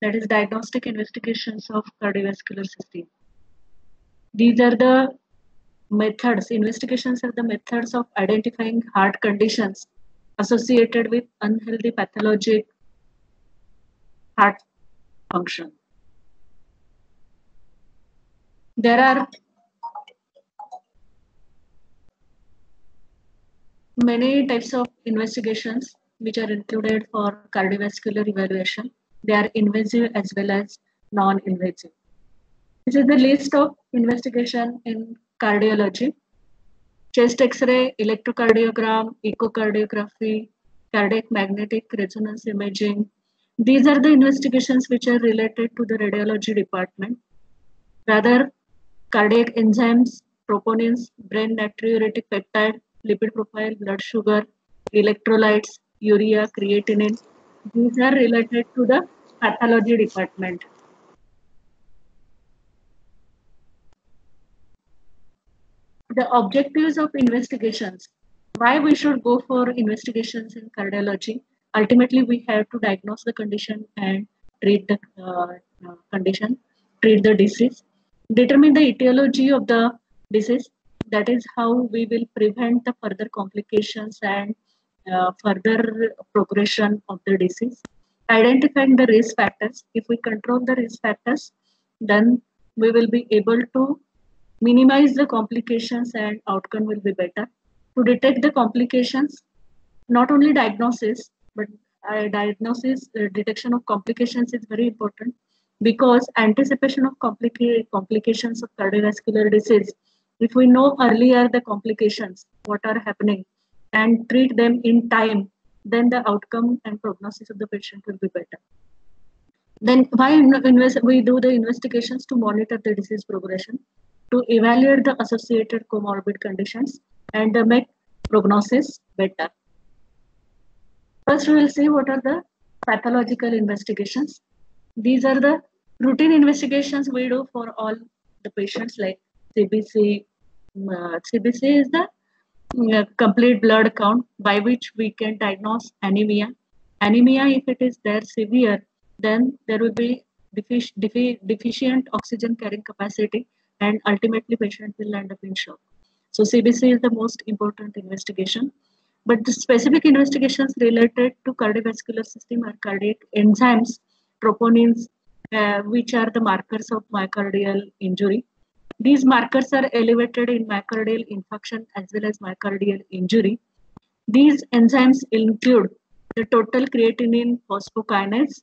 that is diagnostic investigations of cardiovascular system. These are the methods, investigations are the methods of identifying heart conditions associated with unhealthy pathologic heart function. There are many types of investigations which are included for cardiovascular evaluation. They are invasive as well as non-invasive. This is the list of investigation in cardiology: chest X-ray, electrocardiogram, echocardiography, cardiac magnetic resonance imaging. These are the investigations which are related to the radiology department. Rather, cardiac enzymes, troponins, brain natriuretic peptide, lipid profile, blood sugar, electrolytes, urea, creatinine. These are related to the pathology department. The objectives of investigations. Why we should go for investigations in cardiology? Ultimately, we have to diagnose the condition and treat the condition, treat the disease, determine the etiology of the disease. That is how we will prevent the further complications and further progression of the disease. Identifying the risk factors. If we control the risk factors, then we will be able to minimize the complications and outcome will be better. To detect the complications, not only diagnosis, but detection of complications is very important, because anticipation of complications of cardiovascular disease, if we know earlier the complications, what are happening, and treat them in time, then the outcome and prognosis of the patient will be better. Then why we do the investigations? To monitor the disease progression, to evaluate the associated comorbid conditions, and make prognosis better. First, we will see what are the pathological investigations. These are the routine investigations we do for all the patients, like CBC. CBC is the complete blood count by which we can diagnose anemia. Anemia, if it is there severe, then there will be deficient oxygen carrying capacity, and ultimately patient will end up in shock. So CBC is the most important investigation. But the specific investigations related to cardiovascular system are cardiac enzymes, troponins, which are the markers of myocardial injury. These markers are elevated in myocardial infarction as well as myocardial injury. These enzymes include the total creatinine phosphokinase,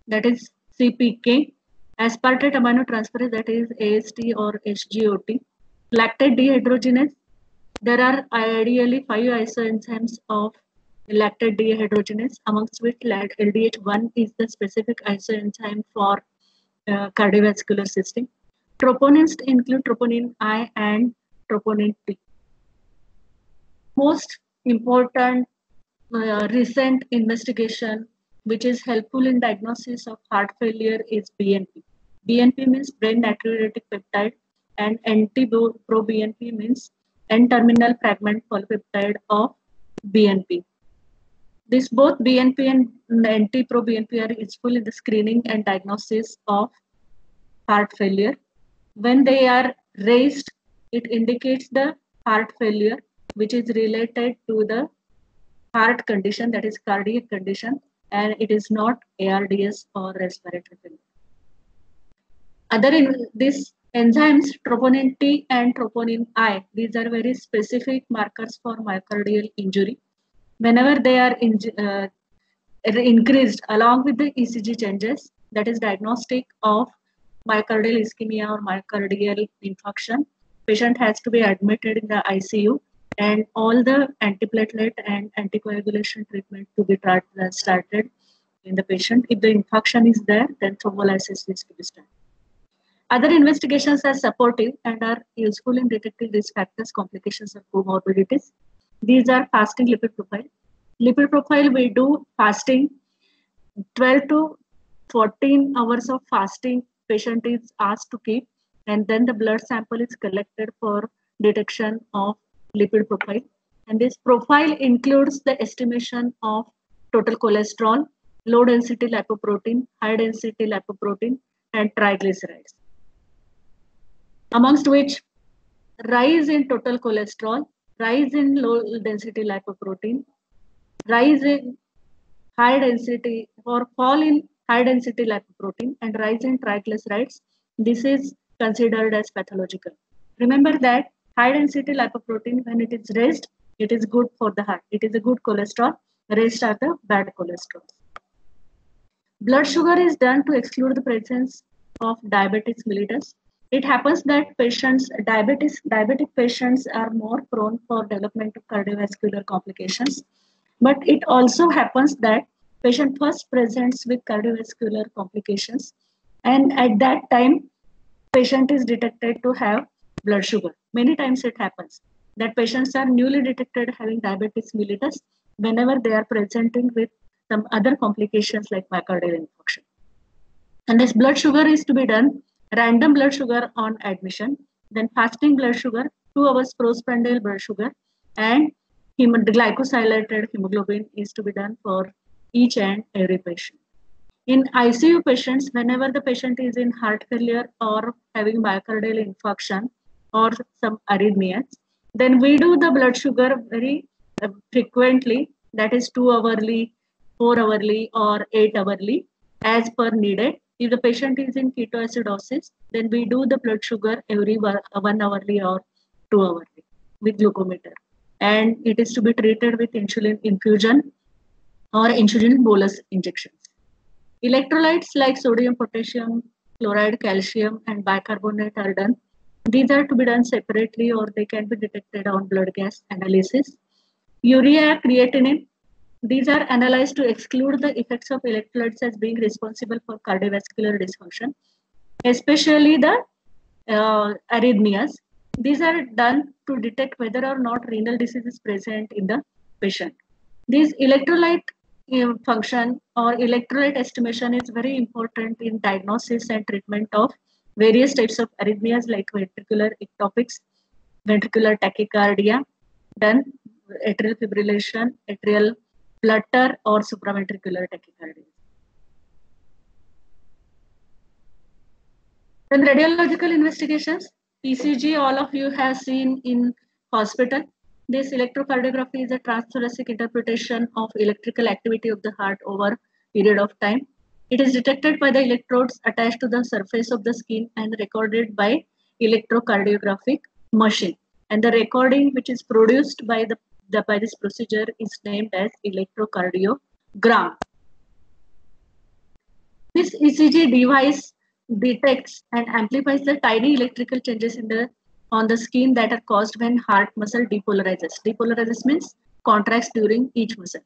that is CPK, aspartate aminotransferase, that is AST or SGOT, lactate dehydrogenase. There are ideally 5 isoenzymes of lactate dehydrogenase, amongst which LDH1 is the specific isoenzyme for cardiovascular system. Troponins include troponin I and troponin T. Most important recent investigation which is helpful in diagnosis of heart failure is BNP. BNP means brain natriuretic peptide, and NT-proBNP means N-terminal fragment polypeptide of BNP. This both BNP and NT-proBNP are useful in the screening and diagnosis of heart failure. When they are raised, it indicates the heart failure which is related to the heart condition, that is cardiac condition, and it is not ARDS or respiratory failure. These enzymes, troponin T and troponin I, these are very specific markers for myocardial injury. Whenever they are increased along with the ECG changes, that is diagnostic of myocardial ischemia or myocardial infarction, patient has to be admitted in the ICU, and all the antiplatelet and anticoagulation treatment to be started in the patient. If the infarction is there, then thrombolysis is to be started. Other investigations are supportive and are useful in detecting risk factors, complications, or comorbidities. These are fasting lipid profile. Lipid profile, we do fasting, 12 to 14 hours of fasting patient is asked to keep, and then the blood sample is collected for detection of lipid profile. And this profile includes the estimation of total cholesterol, low density lipoprotein, high density lipoprotein, and triglycerides. Amongst which rise in total cholesterol, rise in low density lipoprotein, rise in high density or fall in high density lipoprotein, and rise in triglycerides. This is considered as pathological. Remember that high density lipoprotein, when it is raised, it is good for the heart. It is a good cholesterol. Rest are the bad cholesterol. Blood sugar is done to exclude the presence of diabetes mellitus. It happens that diabetic patients are more prone for development of cardiovascular complications. But it also happens that patient first presents with cardiovascular complications, and at that time, patient is detected to have blood sugar. Many times it happens that patients are newly detected having diabetes mellitus whenever they are presenting with some other complications like myocardial infarction. And this blood sugar is to be done random blood sugar on admission, then fasting blood sugar, 2 hours postprandial blood sugar, and glycosylated hemoglobin is to be done for each and every patient. In ICU patients, whenever the patient is in heart failure or having myocardial infarction or some arrhythmias, then we do the blood sugar very frequently, that is 2 hourly, 4 hourly, or 8 hourly as per needed. If the patient is in ketoacidosis, then we do the blood sugar every 1 hourly or 2 hourly with glucometer. And it is to be treated with insulin infusion or insulin bolus injections. Electrolytes like sodium, potassium, chloride, calcium, and bicarbonate are done. These are to be done separately or they can be detected on blood gas analysis. Urea, creatinine, these are analyzed to exclude the effects of electrolytes as being responsible for cardiovascular dysfunction, especially the arrhythmias. These are done to detect whether or not renal disease is present in the patient. These electrolyte function or electrolyte estimation is very important in diagnosis and treatment of various types of arrhythmias like ventricular ectopics, ventricular tachycardia, then atrial fibrillation, atrial flutter, or supraventricular tachycardia. Then radiological investigations, ECG, all of you have seen in hospital. This electrocardiography is a transthoracic interpretation of electrical activity of the heart over period of time. It is detected by the electrodes attached to the surface of the skin and recorded by electrocardiographic machine. And the recording which is produced by by this procedure is named as electrocardiogram. This ECG device detects and amplifies the tiny electrical changes on the skin that are caused when heart muscle depolarizes. Depolarizes means contracts during each muscle.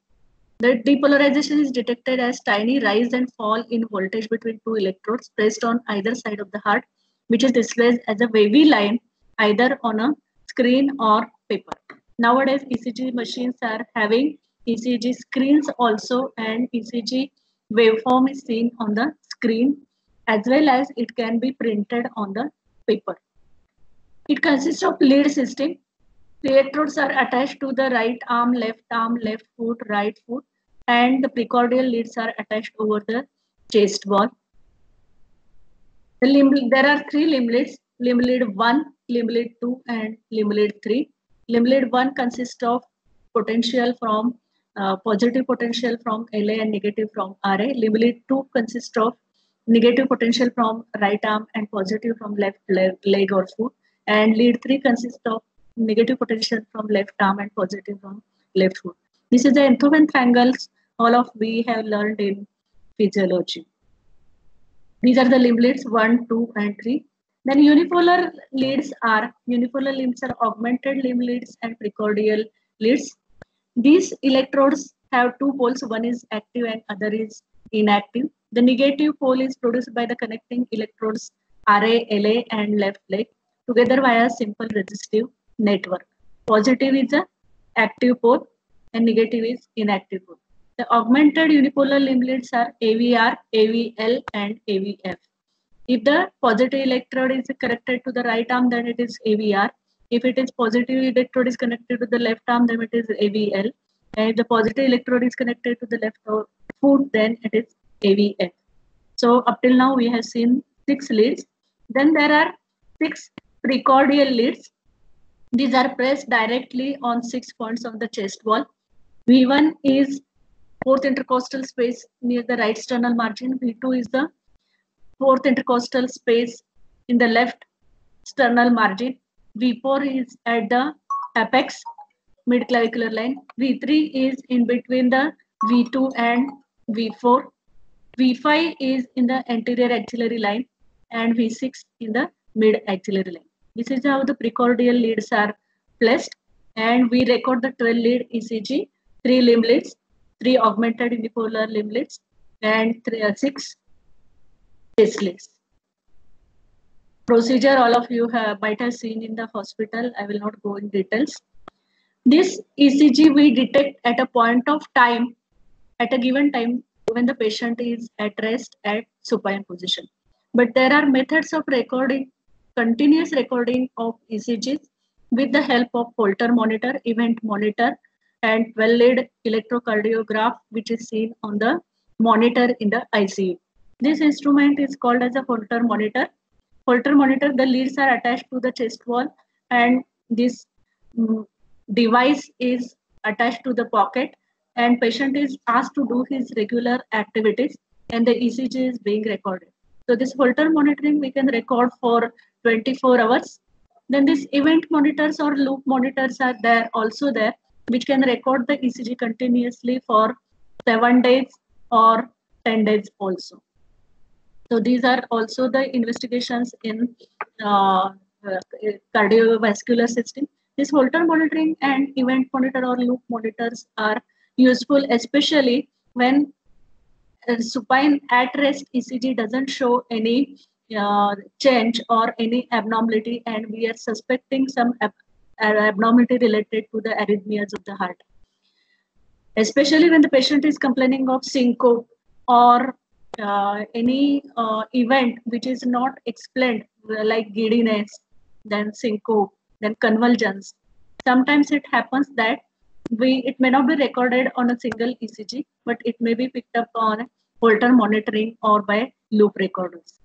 The depolarization is detected as tiny rise and fall in voltage between two electrodes placed on either side of the heart, which is displayed as a wavy line either on a screen or paper. Nowadays, ECG machines are having ECG screens also, and ECG waveform is seen on the screen as well as it can be printed on the paper. It consists of lead system. The electrodes are attached to the right arm, left foot, right foot, and the precordial leads are attached over the chest wall. There are 3 limb leads, limb lead 1, limb lead 2, and limb lead 3. Limb lead 1 consists of potential from positive potential from LA and negative from RA. Limb lead 2 consists of negative potential from right arm and positive from left leg or foot. And lead 3 consists of negative potential from left arm and positive from left foot. This is the Enthoven triangles, all of we have learned in physiology. These are the limb leads 1, 2, and 3. Then unipolar leads are augmented limb leads and precordial leads. These electrodes have 2 poles, one is active and other is inactive. The negative pole is produced by the connecting electrodes RA, LA, and left leg together via simple resistive network. Positive is the active pole and negative is inactive pole. The augmented unipolar limb leads are AVR, AVL, and AVF. If the positive electrode is connected to the right arm, then it is AVR. If it is positive electrode is connected to the left arm, then it is AVL. And if the positive electrode is connected to the left foot, then it is AVF. So up till now we have seen 6 leads. Then there are 6 precordial leads. These are pressed directly on 6 points of the chest wall. V1 is fourth intercostal space near the right sternal margin. V2 is the fourth intercostal space in the left sternal margin. V4 is at the apex mid-clavicular line. V3 is in between the V2 and V4. V5 is in the anterior axillary line and V6 in the mid-axillary line. This is how the precordial leads are placed, and we record the 12 lead ECG, 3 limb leads, 3 augmented unipolar limb leads, and 6 chest leads. Procedure all of you might have seen in the hospital. I will not go in details. This ECG we detect at a point of time, at a given time when the patient is at rest at supine position. But there are methods of recording, continuous recording of ECGs with the help of Holter monitor, event monitor, and 12-lead electrocardiograph, which is seen on the monitor in the ICU. This instrument is called as a Holter monitor. Holter monitor, the leads are attached to the chest wall, and this device is attached to the pocket, and patient is asked to do his regular activities, and the ECG is being recorded. So this Holter monitoring we can record for 24 hours. Then these event monitors or loop monitors are there also there, which can record the ECG continuously for 7 days or 10 days also. So these are also the investigations in cardiovascular system. This Holter monitoring and event monitor or loop monitors are useful, especially when supine at rest ECG doesn't show any change or any abnormality, and we are suspecting some abnormality related to the arrhythmias of the heart. Especially when the patient is complaining of syncope or any event which is not explained, like giddiness, then syncope, then convulsions. Sometimes it happens that it may not be recorded on a single ECG, but it may be picked up on Holter monitoring or by loop recorders.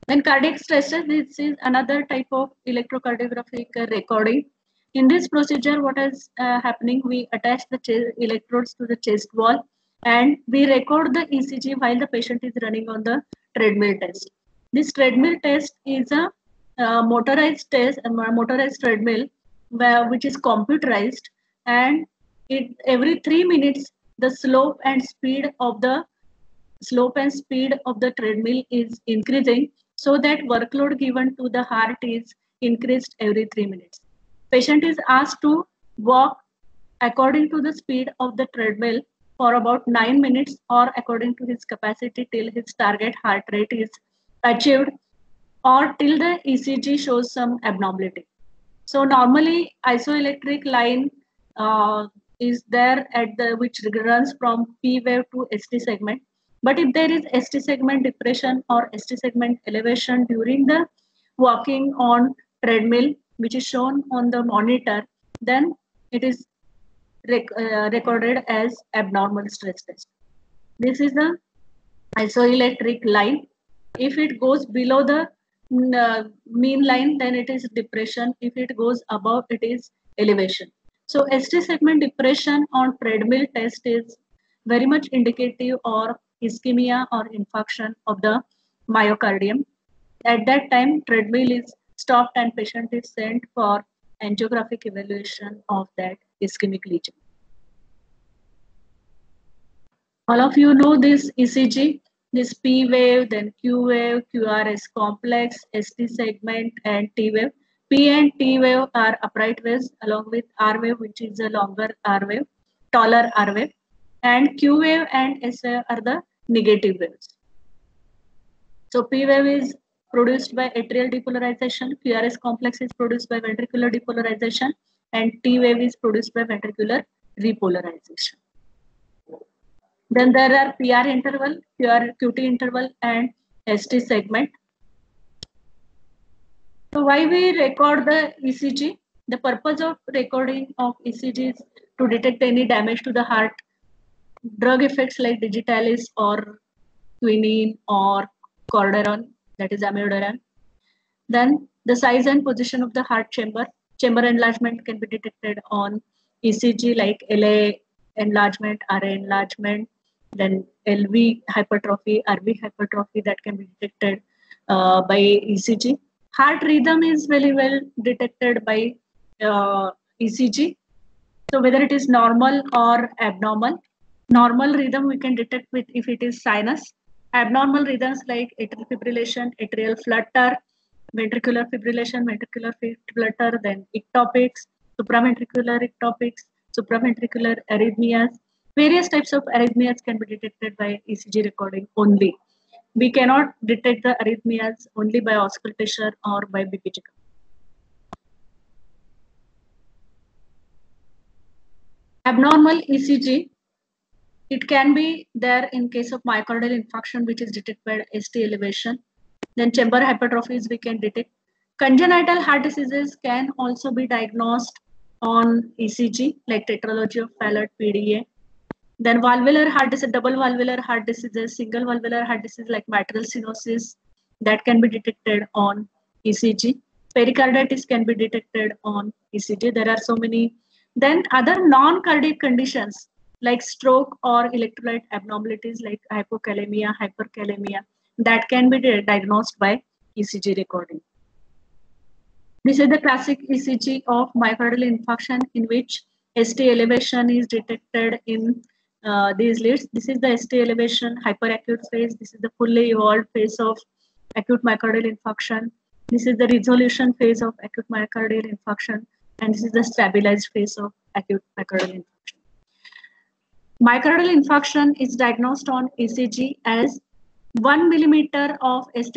Then cardiac stress test, this is another type of electrocardiographic recording. In this procedure, what is happening, we attach the electrodes to the chest wall, and we record the ECG while the patient is running on the treadmill test. This treadmill test is a motorized test, a motorized treadmill, which is computerized, and every 3 minutes the slope and speed of the treadmill is increasing, so that workload given to the heart is increased every 3 minutes. Patient is asked to walk according to the speed of the treadmill for about 9 minutes or according to his capacity till his target heart rate is achieved or till the ECG shows some abnormality. So normally isoelectric line is there which runs from P wave to ST segment. But if there is ST segment depression or ST segment elevation during the walking on treadmill, which is shown on the monitor, then it is recorded as abnormal stress test. This is the isoelectric line. If it goes below the mean line, then it is depression. If it goes above, it is elevation. So ST segment depression on treadmill test is very much indicative of ischemia or infarction of the myocardium. At that time, treadmill is stopped and patient is sent for angiographic evaluation of that ischemic lesion. All of you know this ECG, this P wave, then Q wave, QRS complex, ST segment, and T wave. P and T wave are upright waves along with R wave, which is a longer R wave, taller R wave. And Q wave and S wave are the negative waves. So P wave is produced by atrial depolarization, QRS complex is produced by ventricular depolarization, and T wave is produced by ventricular repolarization. Then there are PR interval, QT interval, and ST segment. So why we record the ECG? The purpose of recording of ECG is to detect any damage to the heart. Drug effects like digitalis or quinine or cordaron, that is amiodarone. Then the size and position of the heart chamber. Chamber enlargement can be detected on ECG like LA enlargement, RA enlargement, then LV hypertrophy, RV hypertrophy that can be detected by ECG. Heart rhythm is very well detected by ECG. So whether it is normal or abnormal, normal rhythm we can detect with if it is sinus. Abnormal rhythms like atrial fibrillation, atrial flutter, ventricular fibrillation, ventricular flutter, then ectopics, supraventricular ectopics, supraventricular arrhythmias. Various types of arrhythmias can be detected by ECG recording only. We cannot detect the arrhythmias only by auscultation or by BPG. Abnormal ECG, it can be there in case of myocardial infarction, which is detected by ST elevation. Then chamber hypertrophies we can detect. Congenital heart diseases can also be diagnosed on ECG, like tetralogy of Fallot, PDA. Then valvular heart disease, double valvular heart diseases, single valvular heart disease like mitral stenosis, that can be detected on ECG. Pericarditis can be detected on ECG. There are so many. Then other non-cardiac conditions like stroke or electrolyte abnormalities like hypokalemia, hyperkalemia, that can be diagnosed by ECG recording. This is the classic ECG of myocardial infarction in which ST elevation is detected in these leads. This is the ST elevation hyperacute phase. This is the fully evolved phase of acute myocardial infarction. This is the resolution phase of acute myocardial infarction. And this is the stabilized phase of acute myocardial infarction. Myocardial infarction is diagnosed on ECG as 1 millimeter of ST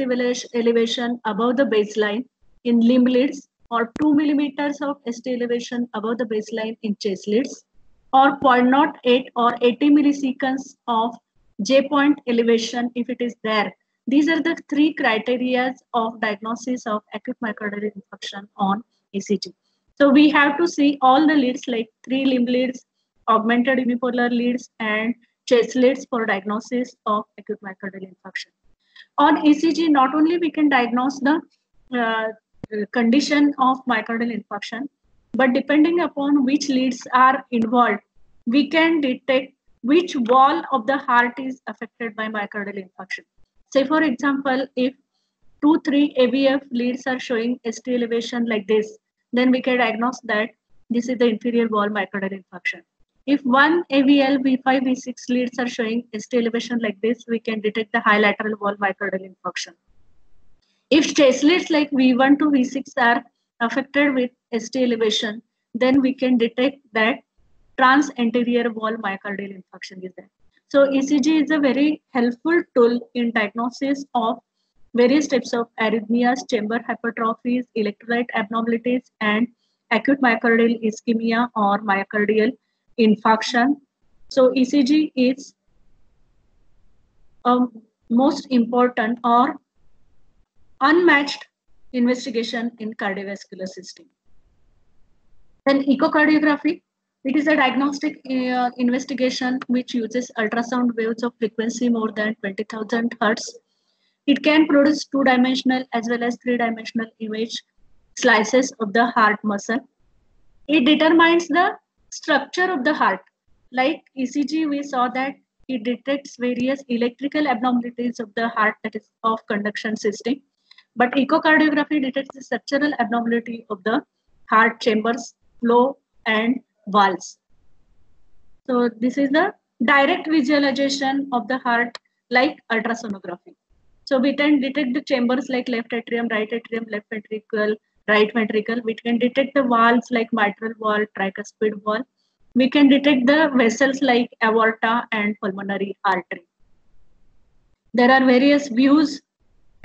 elevation above the baseline in limb leads, or 2 millimeters of ST elevation above the baseline in chest leads, or 0.08 or 80 milliseconds of J point elevation if it is there. These are the three criteria of diagnosis of acute myocardial infarction on ECG. So we have to see all the leads like 3 limb leads, augmented unipolar leads, and chest leads for diagnosis of acute myocardial infarction. On ECG, not only we can diagnose the condition of myocardial infarction, but depending upon which leads are involved, we can detect which wall of the heart is affected by myocardial infarction. Say for example, if 2-3 AVF leads are showing ST elevation like this, then we can diagnose that this is the inferior wall myocardial infarction. If one AVL, V5, V6 leads are showing ST elevation like this, we can detect the high lateral wall myocardial infarction. If chest leads like V1 to V6 are affected with ST elevation, then we can detect that trans-anterior wall myocardial infarction is there. So ECG is a very helpful tool in diagnosis of various types of arrhythmias, chamber hypertrophies, electrolyte abnormalities, and acute myocardial ischemia or myocardial infarction. So ECG is a most important or unmatched investigation in cardiovascular system. Then echocardiography, it is a diagnostic investigation which uses ultrasound waves of frequency more than 20,000 hertz. It can produce two-dimensional as well as three-dimensional image slices of the heart muscle. It determines the structure of the heart. Like ECG, we saw that it detects various electrical abnormalities of the heart, that is of conduction system. But echocardiography detects the structural abnormality of the heart chambers, flow, and valves. So this is the direct visualization of the heart like ultrasonography. So we can detect the chambers like left atrium, left ventricle, right ventricle. We can detect the valves like mitral valve, tricuspid valve. We can detect the vessels like aorta and pulmonary artery. There are various views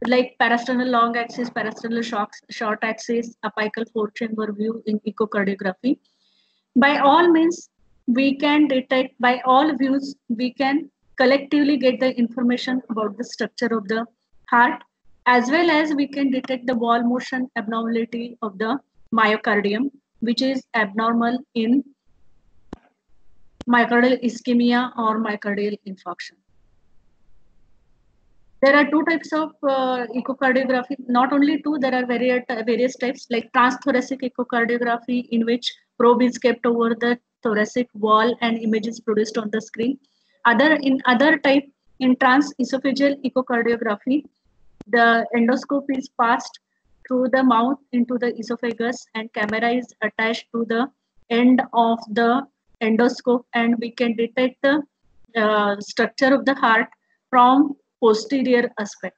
like parasternal long axis, parasternal short axis, apical four-chamber view in echocardiography. By all means, we can detect, by all views, we can collectively get the information about the structure of the heart, as well as we can detect the wall motion abnormality of the myocardium, which is abnormal in myocardial ischemia or myocardial infarction. There are two types of echocardiography. Not only two, there are various types like transthoracic echocardiography, in which probe is kept over the thoracic wall and image is produced on the screen. Other type, in transesophageal echocardiography, the endoscope is passed through the mouth into the esophagus and camera is attached to the end of the endoscope, and we can detect the structure of the heart from posterior aspect.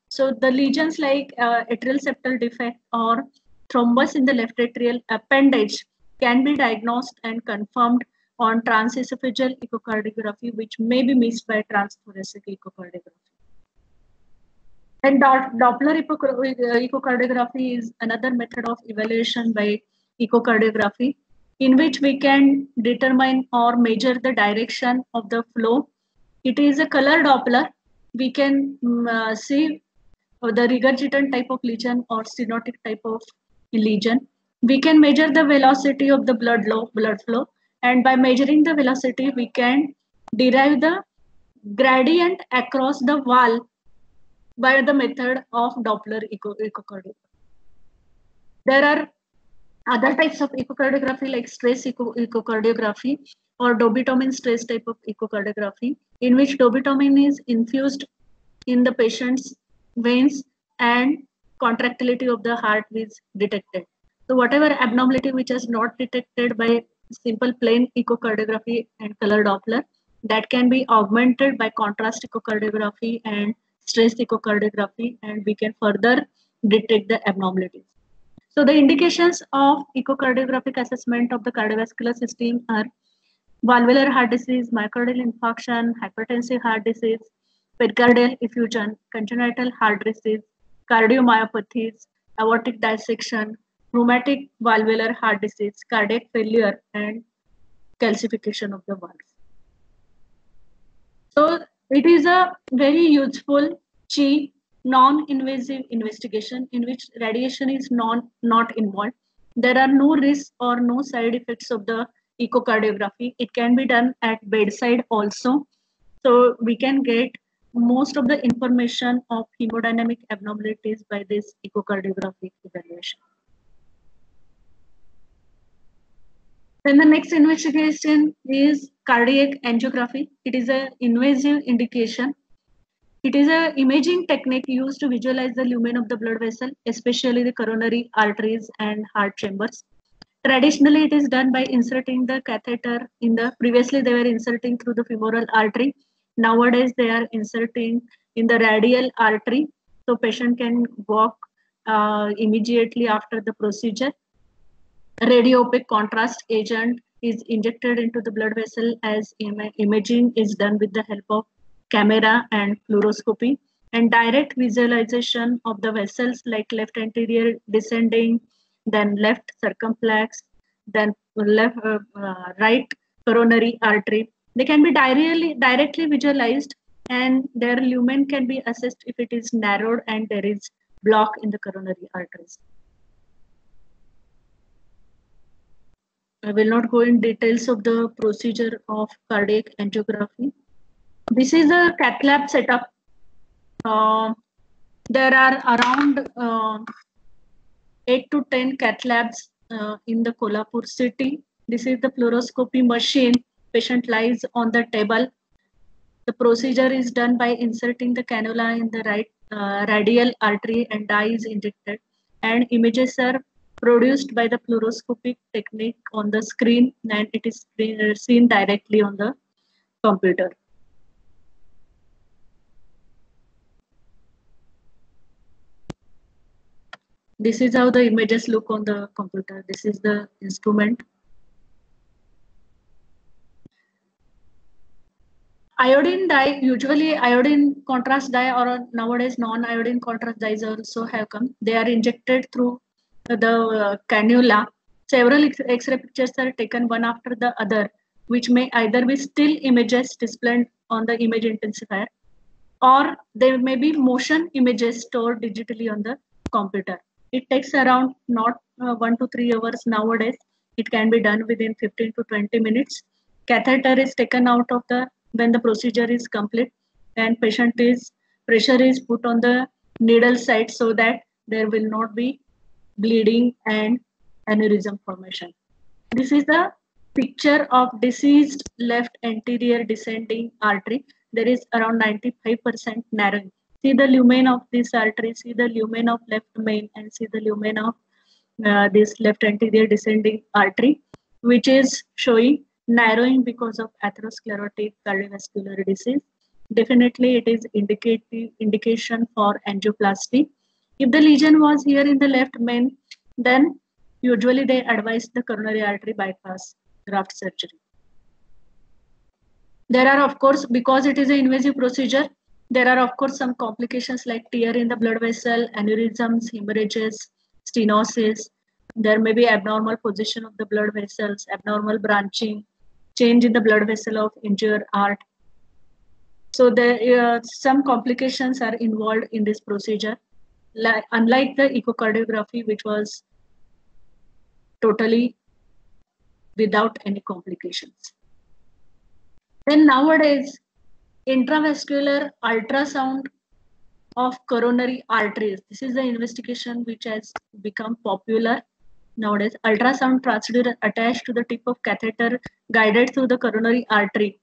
So the lesions like atrial septal defect or thrombus in the left atrial appendage can be diagnosed and confirmed on transesophageal echocardiography, which may be missed by transthoracic echocardiography. And Doppler echocardiography is another method of evaluation by echocardiography, in which we can determine or measure the direction of the flow. It is a color Doppler. We can see the regurgitant type of lesion or stenotic type of lesion. We can measure the velocity of the blood flow, and by measuring the velocity, we can derive the gradient across the wall by the method of Doppler echocardiography. There are other types of echocardiography like stress echocardiography or dobutamine stress type of echocardiography, in which dobutamine is infused in the patient's veins and contractility of the heart is detected. So whatever abnormality which is not detected by simple plain echocardiography and color Doppler, that can be augmented by contrast echocardiography and stress echocardiography, and we can further detect the abnormalities. So the indications of echocardiographic assessment of the cardiovascular system are valvular heart disease, myocardial infarction, hypertensive heart disease, pericardial effusion, congenital heart disease, cardiomyopathies, aortic dissection, rheumatic valvular heart disease, cardiac failure, and calcification of the valves. So it is a very useful, cheap, non-invasive investigation in which radiation is not involved. There are no risks or no side effects of the echocardiography. It can be done at bedside also. So we can get most of the information of hemodynamic abnormalities by this echocardiographic evaluation. Then the next investigation is cardiac angiography. It is an invasive indication. It is an imaging technique used to visualize the lumen of the blood vessel, especially the coronary arteries and heart chambers. Traditionally, it is done by inserting the catheter in the, previously they were inserting through the femoral artery. Nowadays, they are inserting in the radial artery. So patient can walk immediately after the procedure. Radiopaque contrast agent is injected into the blood vessel as imaging is done with the help of camera and fluoroscopy, and direct visualization of the vessels like left anterior descending, then left circumflex, then right coronary artery. They can be directly visualized, and their lumen can be assessed if it is narrowed and there is block in the coronary arteries. I will not go in details of the procedure of cardiac angiography. This is a cath lab setup. There are around 8 to 10 cath labs in the Kolhapur city. This is the fluoroscopy machine. Patient lies on the table. The procedure is done by inserting the cannula in the right radial artery and dye is injected, and images are produced by the fluoroscopic technique on the screen, and it is seen directly on the computer. This is how the images look on the computer. This is the instrument. Iodine dye, usually iodine contrast dye or nowadays non-iodine contrast dyes also have come. They are injected through the cannula. Several X-ray pictures are taken one after the other, which may either be still images displayed on the image intensifier, or there may be motion images stored digitally on the computer. It takes around not 1 to 3 hours nowadays. It can be done within 15 to 20 minutes. Catheter is taken out of the when the procedure is complete, and pressure is put on the needle site so that there will not be bleeding and aneurysm formation. This is the picture of diseased left anterior descending artery. There is around 95% narrowing. See the lumen of this artery, see the lumen of left main, and see the lumen of this left anterior descending artery, which is showing narrowing because of atherosclerotic cardiovascular disease. Definitely, it is indication for angioplasty. If the lesion was here in the left main, then usually they advise the coronary artery bypass graft surgery. There are, of course, because it is an invasive procedure, there are, of course, some complications like tear in the blood vessel, aneurysms, hemorrhages, stenosis. There may be abnormal position of the blood vessels, abnormal branching, change in the blood vessel of injured heart. So some complications are involved in this procedure. Unlike the echocardiography, which was totally without any complications. Then nowadays, intravascular ultrasound of coronary arteries. This is the investigation which has become popular nowadays. Ultrasound transducer attached to the tip of catheter guided through the coronary artery.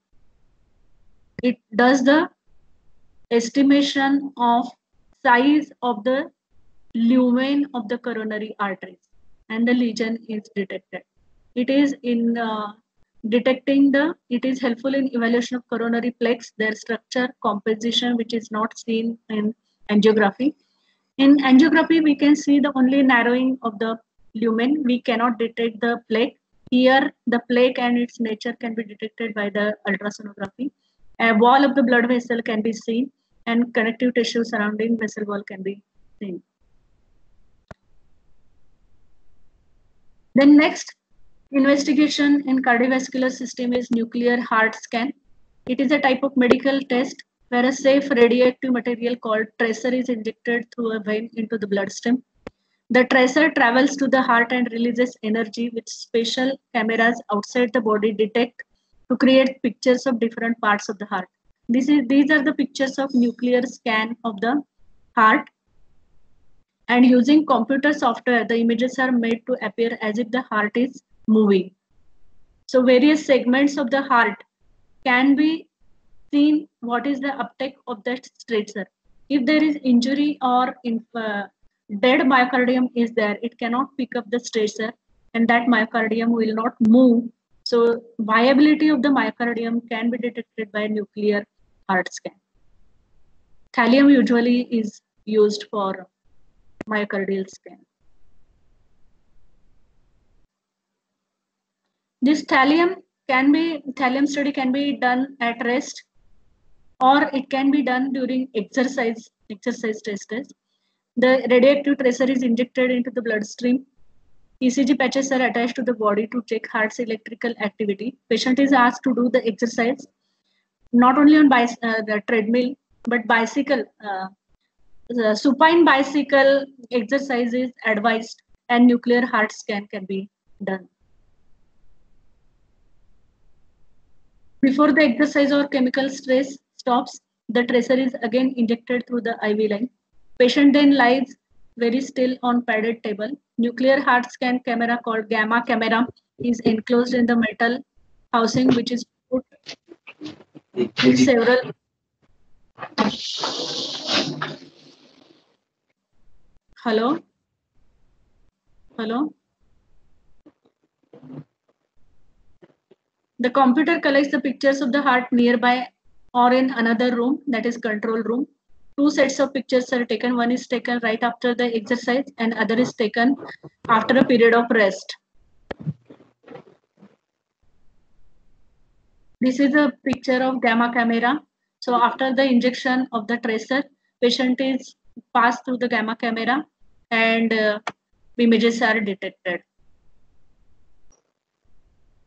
It does the estimation of size of the lumen of the coronary arteries, and the lesion is detected. It is in it is helpful in evaluation of coronary plaques, their structure, composition, which is not seen in angiography. In angiography, we can see the only narrowing of the lumen. We cannot detect the plaque. Here, the plaque and its nature can be detected by the ultrasonography. A wall of the blood vessel can be seen, and connective tissue surrounding vessel wall can be seen. Then next investigation in cardiovascular system is nuclear heart scan. It is a type of medical test where a safe radioactive material called tracer is injected through a vein into the bloodstream. The tracer travels to the heart and releases energy which special cameras outside the body detect to create pictures of different parts of the heart. These are the pictures of nuclear scan of the heart. And using computer software, the images are made to appear as if the heart is moving. So various segments of the heart can be seen what is the uptake of that tracer. If there is injury or dead myocardium is there, it cannot pick up the tracer and that myocardium will not move. So viability of the myocardium can be detected by nuclear heart scan. Thallium usually is used for myocardial scan. This thallium study can be done at rest, or it can be done during exercise tests. The radioactive tracer is injected into the bloodstream. ECG patches are attached to the body to check heart's electrical activity. Patient is asked to do the exercise, not only on the treadmill, but bicycle. The supine bicycle exercise is advised, and nuclear heart scan can be done. Before the exercise or chemical stress stops, the tracer is again injected through the IV line. Patient then lies very still on padded table. Nuclear heart scan camera called gamma camera is enclosed in the metal housing which is put with several Hello? The computer collects the pictures of the heart nearby or in another room, that is control room. Two sets of pictures are taken. One is taken right after the exercise and other is taken after a period of rest. This is a picture of gamma camera. So after the injection of the tracer, patient is passed through the gamma camera and images are detected.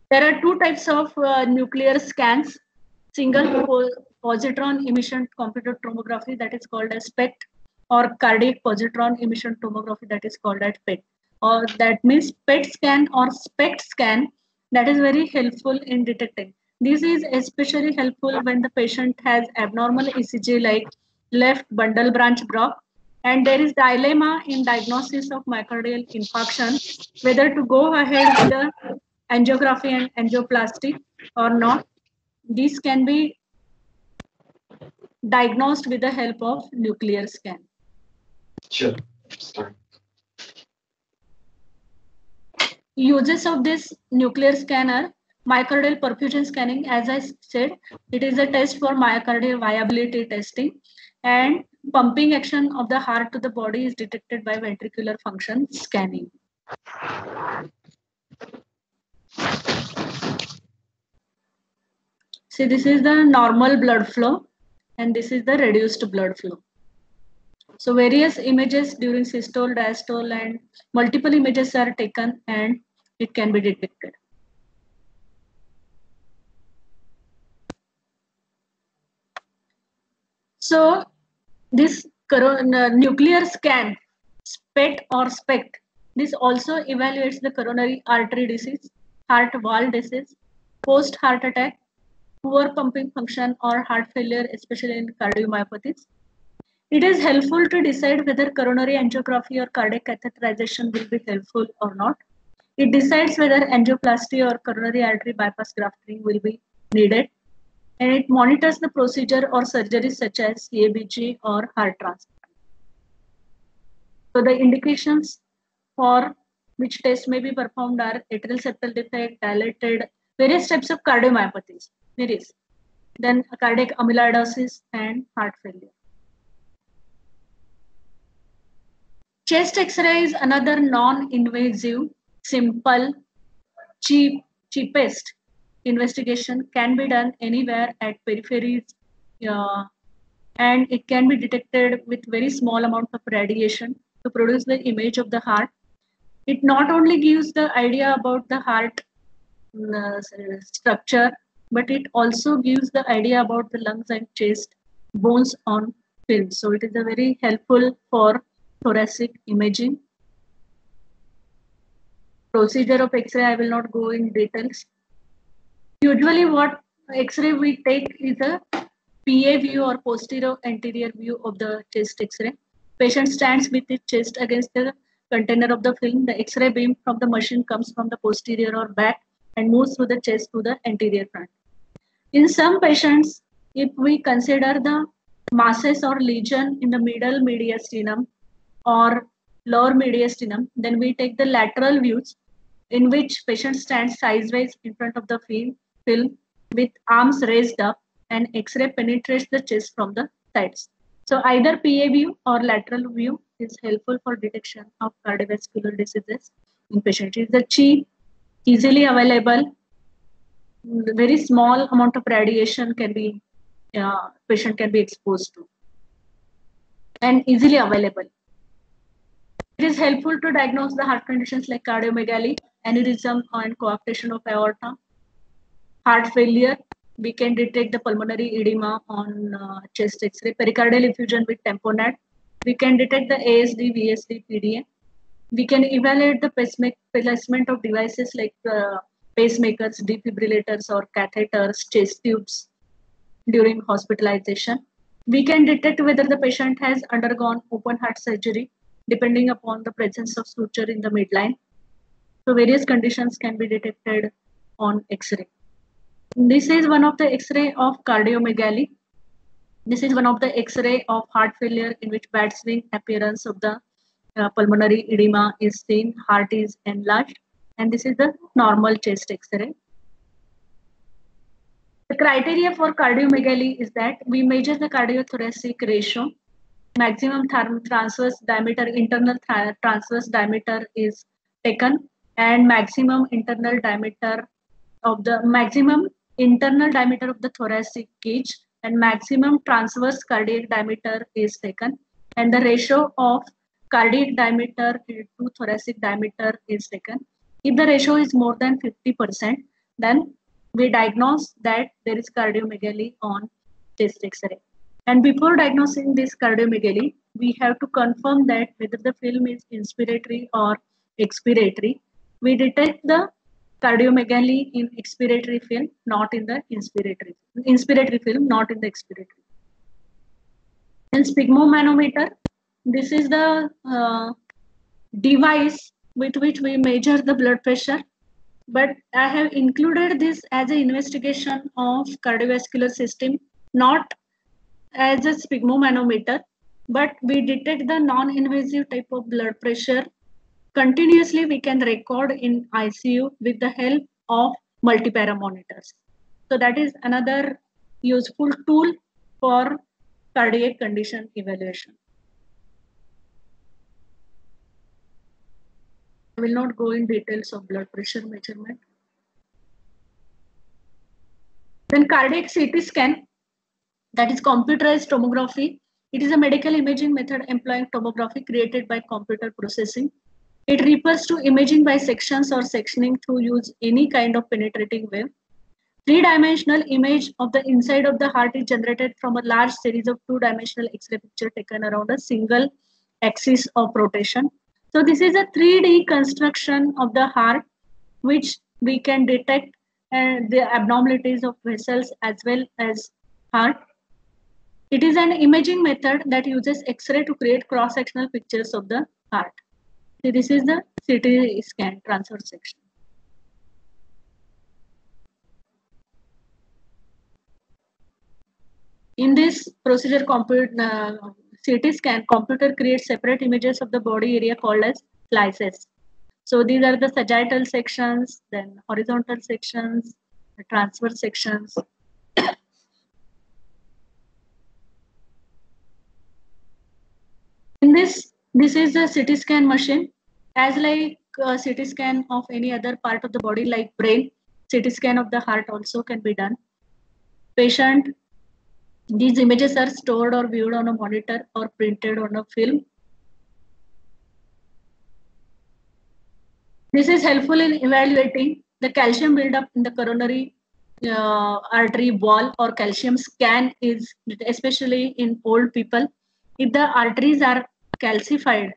There are two types of nuclear scans. Single positron emission computed tomography, that is called as PET, or cardiac positron emission tomography, that is called as PET. Or that means PET scan or SPECT scan, that is very helpful in detecting. This is especially helpful when the patient has abnormal ECG like left bundle branch block, and there is dilemma in diagnosis of myocardial infarction whether to go ahead with the angiography and angioplasty or not. These can be diagnosed with the help of nuclear scan. Sure. Uses of this nuclear scanner, myocardial perfusion scanning, as I said, it is a test for myocardial viability testing, and pumping action of the heart to the body is detected by ventricular function scanning. See, this is the normal blood flow and this is the reduced blood flow. So various images during systole, diastole, and multiple images are taken and it can be detected. So this nuclear scan, SPECT or SPECT, this also evaluates the coronary artery disease, heart valve disease, post-heart attack, poor pumping function, or heart failure, especially in cardiomyopathies. It is helpful to decide whether coronary angiography or cardiac catheterization will be helpful or not. It decides whether angioplasty or coronary artery bypass grafting will be needed, and it monitors the procedure or surgeries such as CABG or heart transplant. So the indications for which test may be performed are atrial septal defect, dilated, various types of cardiomyopathies, various. Then cardiac amyloidosis and heart failure. Chest X-ray is another non-invasive, simple, cheapest investigation, can be done anywhere at peripheries, and it can be detected with very small amount of radiation to produce the image of the heart. It not only gives the idea about the heart structure, but it also gives the idea about the lungs and chest bones on film. So it is a very helpful for thoracic imaging. Procedure of X-ray, I will not go in details. Usually what X-ray we take is a PA view or posterior anterior view of the chest X-ray. Patient stands with his chest against the container of the film. The X-ray beam from the machine comes from the posterior or back and moves through the chest to the anterior front. In some patients, if we consider the masses or lesion in the middle mediastinum or lower mediastinum, then we take the lateral views in which patient stands sideways in front of the film with arms raised up, and X-ray penetrates the chest from the sides. So either PA view or lateral view is helpful for detection of cardiovascular diseases in patients. It is a cheap, easily available, very small amount of radiation can be patient can be exposed to, and easily available. It is helpful to diagnose the heart conditions like cardiomegaly, aneurysm, and coarctation of aorta. Heart failure, we can detect the pulmonary edema on chest X-ray. Pericardial effusion with tamponade. We can detect the ASD, VSD, PDA. We can evaluate the placement of devices like pacemakers, defibrillators, or catheters, chest tubes during hospitalization. We can detect whether the patient has undergone open heart surgery depending upon the presence of suture in the midline. So various conditions can be detected on X-ray. This is one of the X-ray of cardiomegaly. This is one of the X-ray of heart failure in which bad swing appearance of the pulmonary edema is seen, heart is enlarged, and this is the normal chest X-ray. The criteria for cardiomegaly is that we measure the cardiothoracic ratio, maximum transverse diameter, internal transverse diameter is taken, and maximum internal diameter of the thoracic cage, and maximum transverse cardiac diameter is taken, and the ratio of cardiac diameter to thoracic diameter is taken. If the ratio is more than 50%, then we diagnose that there is cardiomegaly on chest X-ray. And before diagnosing this cardiomegaly, we have to confirm that whether the film is inspiratory or expiratory. We detect the cardiomegaly in expiratory film, not in the inspiratory film, not in the expiratory. And sphygmomanometer, this is the device with which we measure the blood pressure, but I have included this as an investigation of cardiovascular system, not as a sphygmomanometer, but we detect the non-invasive type of blood pressure continuously. We can record in ICU with the help of multipara monitors. So that is another useful tool for cardiac condition evaluation. I will not go in details of blood pressure measurement. Then cardiac CT scan, that is computerized tomography. It is a medical imaging method employing tomography created by computer processing. It refers to imaging by sections or sectioning through use any kind of penetrating wave. Three-dimensional image of the inside of the heart is generated from a large series of two-dimensional X-ray picture taken around a single axis of rotation. So this is a 3D construction of the heart, which we can detect the abnormalities of vessels as well as heart. It is an imaging method that uses X-ray to create cross-sectional pictures of the heart. So this is the CT scan transverse section. In this procedure, CT scan, computer creates separate images of the body area called as slices. So these are the sagittal sections, then horizontal sections, the transverse sections. In this is a CT scan machine. As like a CT scan of any other part of the body like brain, CT scan of the heart also can be done. These images are stored or viewed on a monitor or printed on a film. This is helpful in evaluating the calcium buildup in the coronary artery wall, or calcium scan is especially in old people. If the arteries are calcified,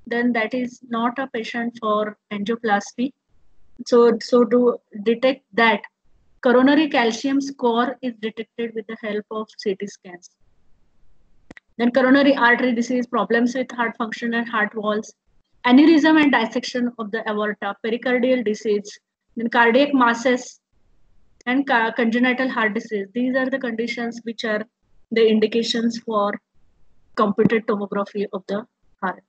then that is not a patient for angioplasty. So to detect that, coronary calcium score is detected with the help of CT scans. Then coronary artery disease, problems with heart function and heart walls, aneurysm and dissection of the aorta, pericardial disease, then cardiac masses, and congenital heart disease. These are the conditions which are the indications for computed tomography of the heart.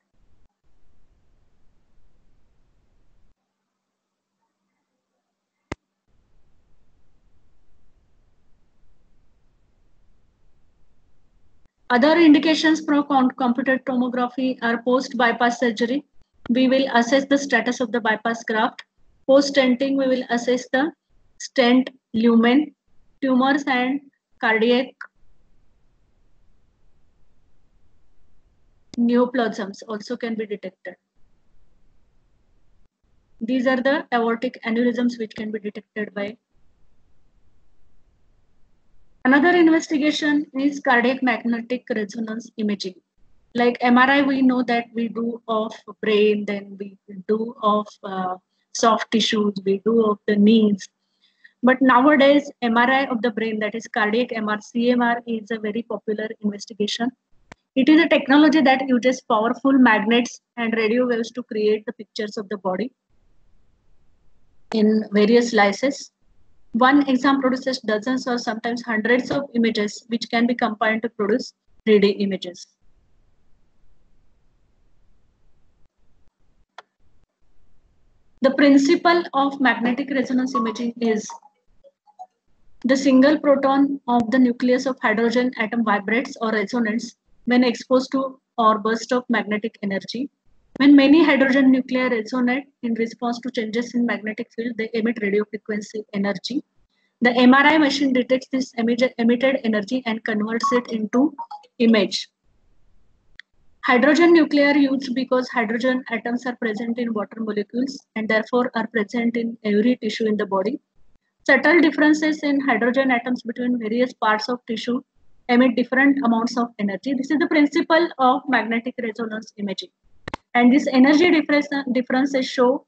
Other indications for computed tomography are post-bypass surgery. We will assess the status of the bypass graft. Post-stenting, we will assess the stent lumen. Tumors and cardiac neoplasms also can be detected. These are the aortic aneurysms which can be detected by. Another investigation is cardiac magnetic resonance imaging. Like MRI, we know that we do of brain, then we do of soft tissues, we do of the knees. But nowadays, MRI of the brain, that is cardiac MR, CMR, is a very popular investigation. It is a technology that uses powerful magnets and radio waves to create the pictures of the body in various slices. One exam produces dozens or sometimes hundreds of images, which can be combined to produce 3D images. The principle of magnetic resonance imaging is the single proton of the nucleus of hydrogen atom vibrates or resonates when exposed to or burst of magnetic energy. When many hydrogen nuclei resonate in response to changes in magnetic field, they emit radio frequency energy. The MRI machine detects this emitted energy and converts it into image. Hydrogen nuclei are used because hydrogen atoms are present in water molecules and therefore are present in every tissue in the body. Subtle differences in hydrogen atoms between various parts of tissue emit different amounts of energy. This is the principle of magnetic resonance imaging. And this energy differences show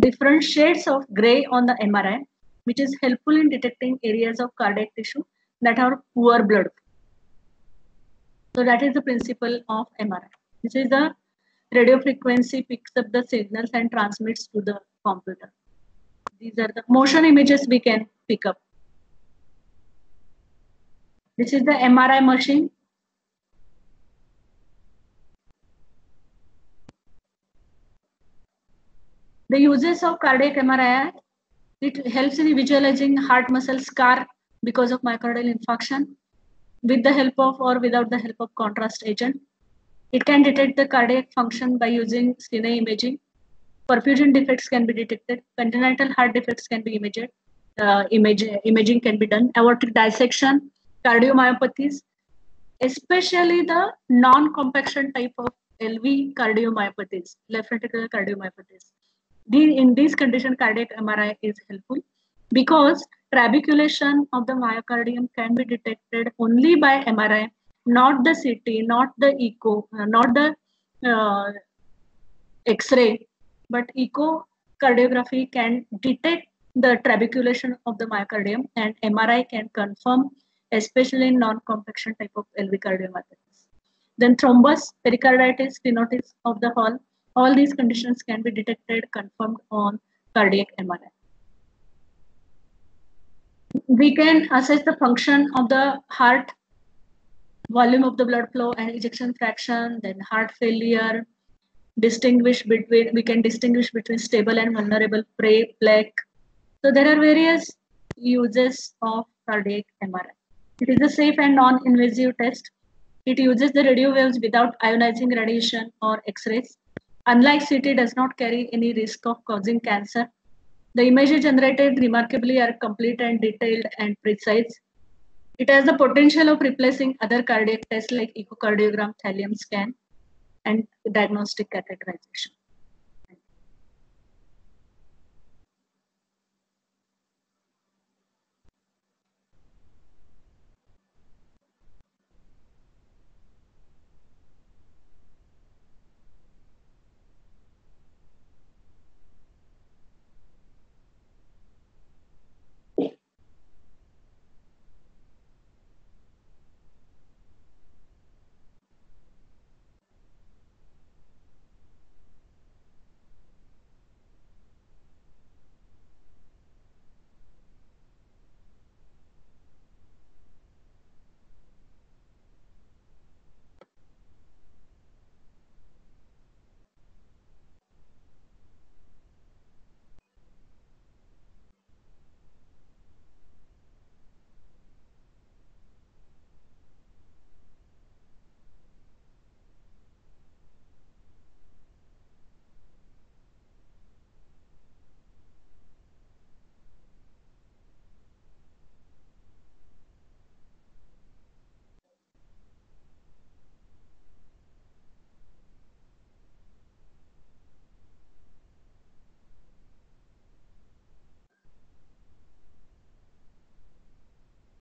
different shades of gray on the MRI, which is helpful in detecting areas of cardiac tissue that are poor blood. So that is the principle of MRI. This is the radio frequency picks up the signals and transmits to the computer. These are the motion images we can pick up. This is the MRI machine. The uses of cardiac MRI, it helps in visualizing heart muscle scar because of myocardial infarction with the help of or without the help of contrast agent. It can detect the cardiac function by using CNA imaging. Perfusion defects can be detected. Congenital heart defects can be imaged. Imaging can be done. Aortic dissection, cardiomyopathies, especially the non-compaction type of LV cardiomyopathies, left ventricular cardiomyopathies. In this condition, cardiac MRI is helpful because trabeculation of the myocardium can be detected only by MRI, not the CT, not the echo, not the X-ray, but echocardiography can detect the trabeculation of the myocardium, and MRI can confirm, especially in non-compaction type of LV cardiomyopathies. Then thrombus, pericarditis, stenosis of the Hall, all these conditions can be detected, confirmed on cardiac MRI. We can assess the function of the heart, volume of the blood flow and ejection fraction, then heart failure, we can distinguish between stable and vulnerable plaque. So there are various uses of cardiac MRI. It is a safe and non-invasive test. It uses the radio waves without ionizing radiation or X-rays. Unlike CT, does not carry any risk of causing cancer. The images generated remarkably are complete and detailed and precise. It has the potential of replacing other cardiac tests like echocardiogram, thallium scan, and diagnostic catheterization.